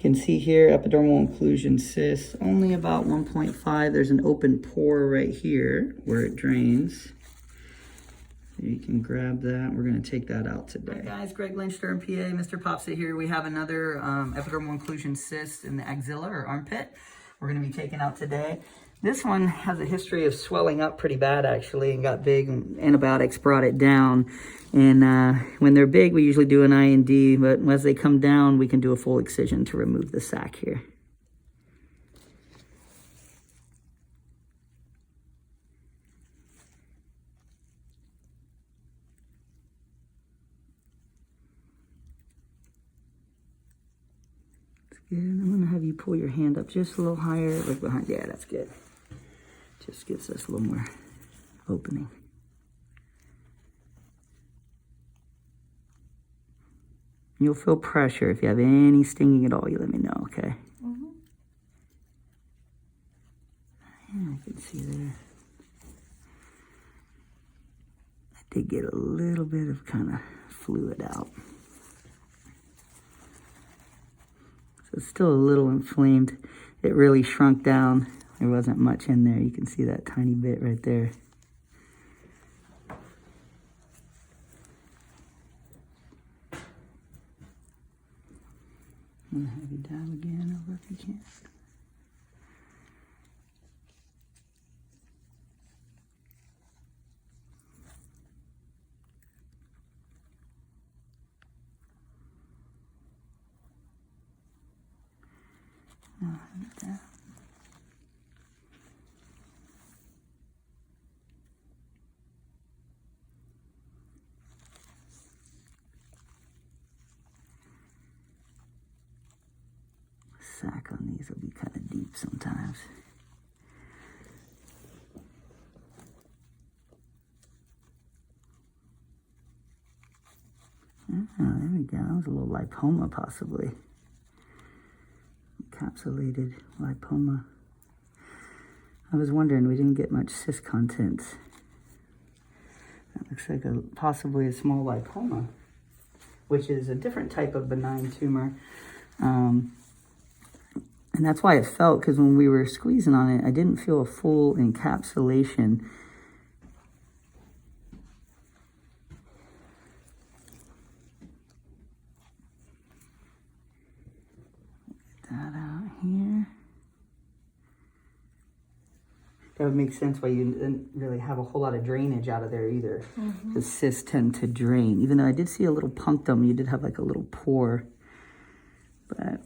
You can see here, epidermal occlusion cyst, only about 1.5. There's an open pore right here where it drains. You can grab that. We're going to take that out today. Hi guys, Greg Lynch, Derm PA, MrPopZit here. We have another epidermal occlusion cyst in the axilla or armpit. We're going to be taking out today. This one has a history of swelling up pretty bad actually and got big, and antibiotics brought it down. And when they're big, we usually do an IND, but as they come down, we can do a full excision to remove the sac here. Good. I'm going to have you pull your hand up just a little higher, like behind. Yeah, that's good. Just gives us a little more opening. You'll feel pressure. If you have any stinging at all, you let me know, okay? Mm-hmm. Yeah, I can see there. I did get a little bit of kind of fluid out. So it's still a little inflamed. It really shrunk down. There wasn't much in there. You can see that tiny bit right there. I'm gonna have you dab again over if you can. I'll have you dab. Sac on these will be kind of deep sometimes. Oh, there we go. That was a little lipoma possibly. Encapsulated lipoma. I was wondering, we didn't get much cyst contents. That looks like possibly a small lipoma, which is a different type of benign tumor. And that's why it felt, because when we were squeezing on it, I didn't feel a full encapsulation. Get that out here. That would make sense why you didn't really have a whole lot of drainage out of there either. Because cysts tend to drain. Even though I did see a little punctum, you did have like a little pore. But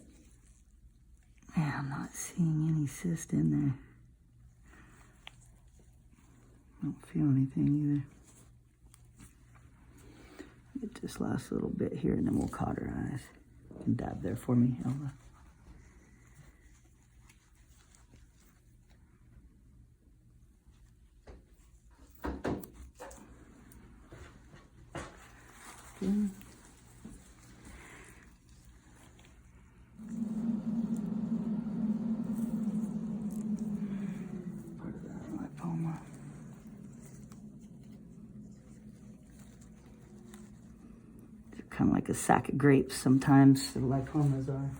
yeah, I'm not seeing any cyst in there. Don't feel anything either. Get this last little bit here and then we'll cauterize. You can dab there for me, Elva. Good. Kind of like a sack of grapes sometimes, the lipomas are.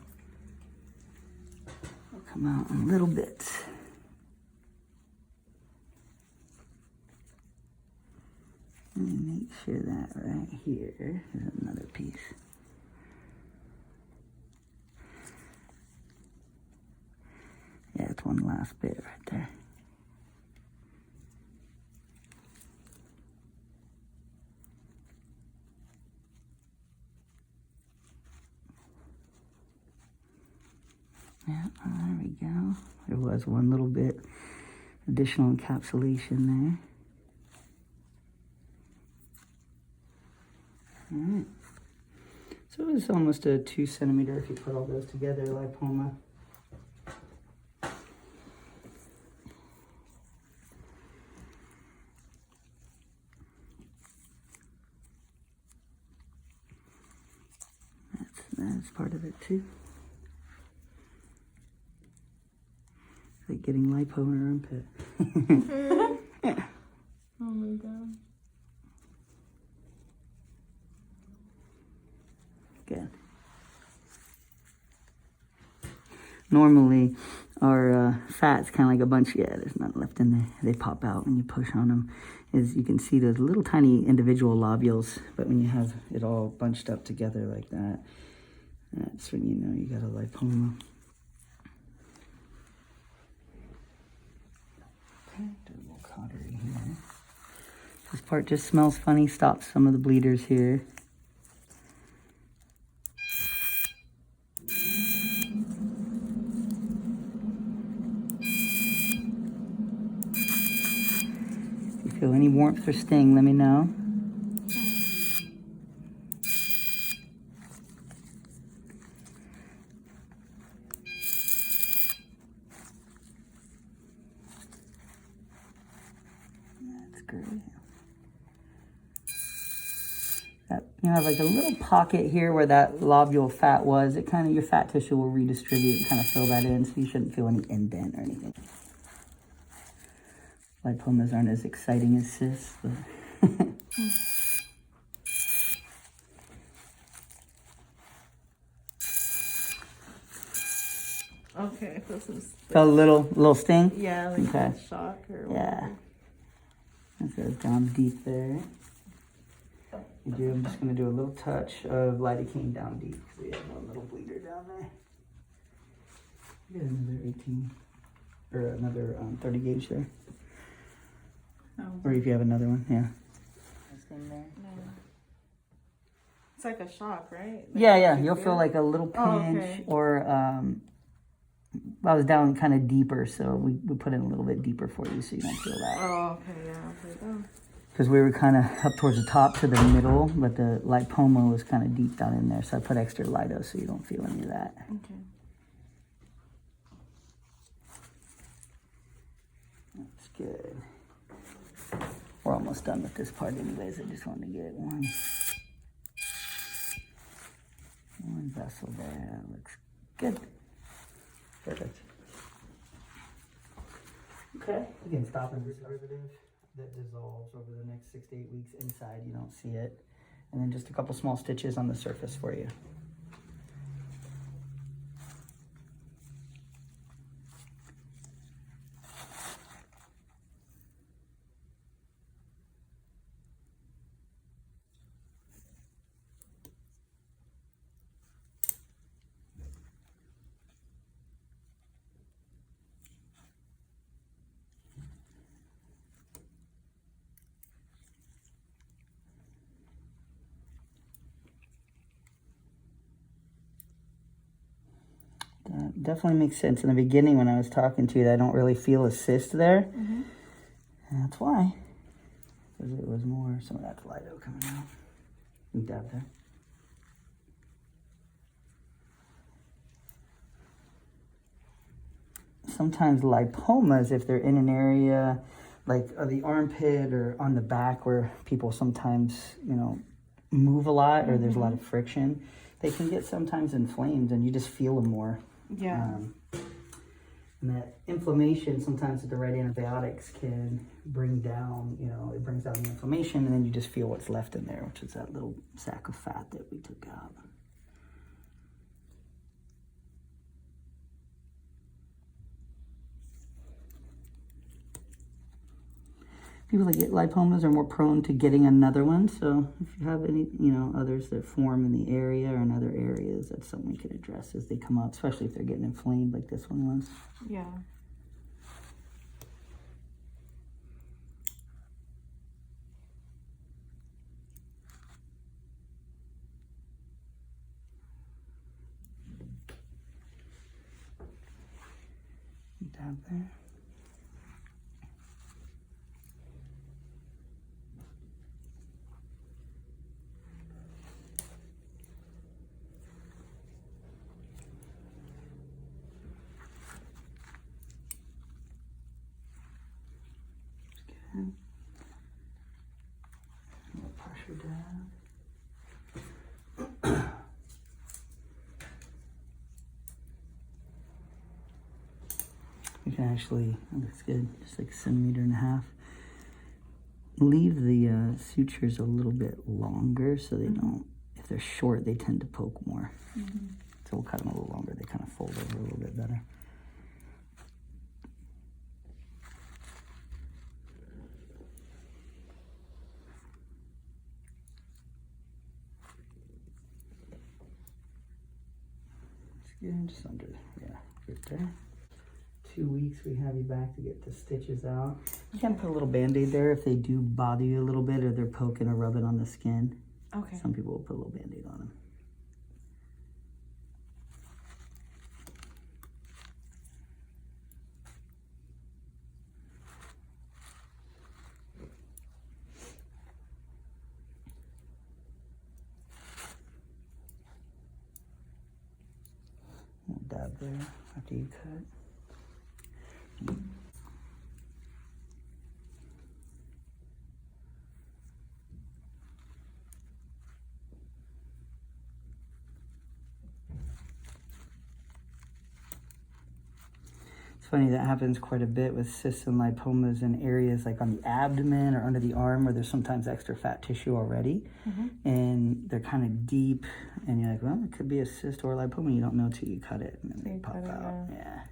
They'll come out in little bits. Let me make sure that right here is another piece. Yeah, it's one last bit right there. Yeah, there we go. There was one little bit additional encapsulation there. All right. So it's almost a 2 centimeter if you put all those together, lipoma. That's part of it too. Like getting lipo in her armpit. Oh my god. Good. normally our fat's kind of like a bunch. Yeah, there's nothing left in there. They pop out when you push on them. Is you can see those little tiny individual lobules, but when you have it all bunched up together like that, that's when you know you got a lipoma. Okay, do a little cautery here. This part just smells funny, stops some of the bleeders here. If you feel any warmth or sting, let me know. That's great. You have like a little pocket here where that lobule fat was. It kind of, your fat tissue will redistribute and kind of fill that in, so you shouldn't feel any indent or anything. Lipomas aren't as exciting as cysts. Okay, this is... Felt a little sting? Yeah, like okay. a shock or yeah. That goes down deep there. I'm just going to do a little touch of lidocaine down deep because we have one little bleeder down there. Get another 18 or another 30 gauge there. Oh. Or if you have another one, yeah. No. It's like a shock, right? Like Yeah. You'll feel like a little pinch or I was down kind of deeper, so we put in a little bit deeper for you so you don't feel that. Oh, okay, yeah. Because we were kind of up towards the top to the middle, but the lipoma was kind of deep down in there, so I put extra lido so you don't feel any of that. Okay. That's good. We're almost done with this part anyways. I just wanted to get one vessel there. That looks good. Perfect. Okay, you can stop and preservative that dissolves over the next 6 to 8 weeks inside. You don't see it. And then just a couple small stitches on the surface for you. That definitely makes sense. In the beginning when I was talking to you, I don't really feel a cyst there. Mm-hmm. And that's why. Because it was more, some of that lido coming out. You dab there. Sometimes lipomas, if they're in an area like the armpit or on the back where people sometimes, move a lot or there's a lot of friction, they can get sometimes inflamed and you just feel them more. Yeah. And that inflammation, sometimes with the right antibiotics, can bring down, it brings down the inflammation, and then you just feel what's left in there, which is that little sack of fat that we took out. People that get lipomas are more prone to getting another one. So if you have any, others that form in the area or in other areas, that's something we can address as they come up, especially if they're getting inflamed like this one was. Yeah. Dab there. Pressure down. You can actually, that's good, just like 1.5 centimeters. Leave the sutures a little bit longer so they don't, if they're short, they tend to poke more. Mm-hmm. So we'll cut them a little longer, they kind of fold. fold over a little bit better. Good, just under, yeah, right there. 2 weeks, we have you back to get the stitches out. You can put a little Band-Aid there if they do bother you a little bit or they're poking or rubbing on the skin. Okay. Some people will put a little Band-Aid on them. Dab there after you cut. It's funny, that happens quite a bit with cysts and lipomas in areas like on the abdomen or under the arm where there's sometimes extra fat tissue already. And they're kind of deep and you're like, well, it could be a cyst or a lipoma. You don't know till you cut it and then they pop out. Yeah.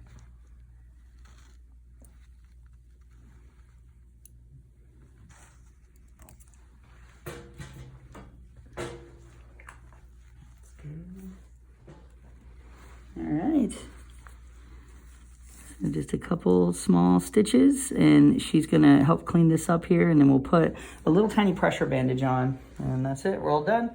All right. So just a couple small stitches and she's gonna help clean this up here and then we'll put a little tiny pressure bandage on and that's it, we're all done.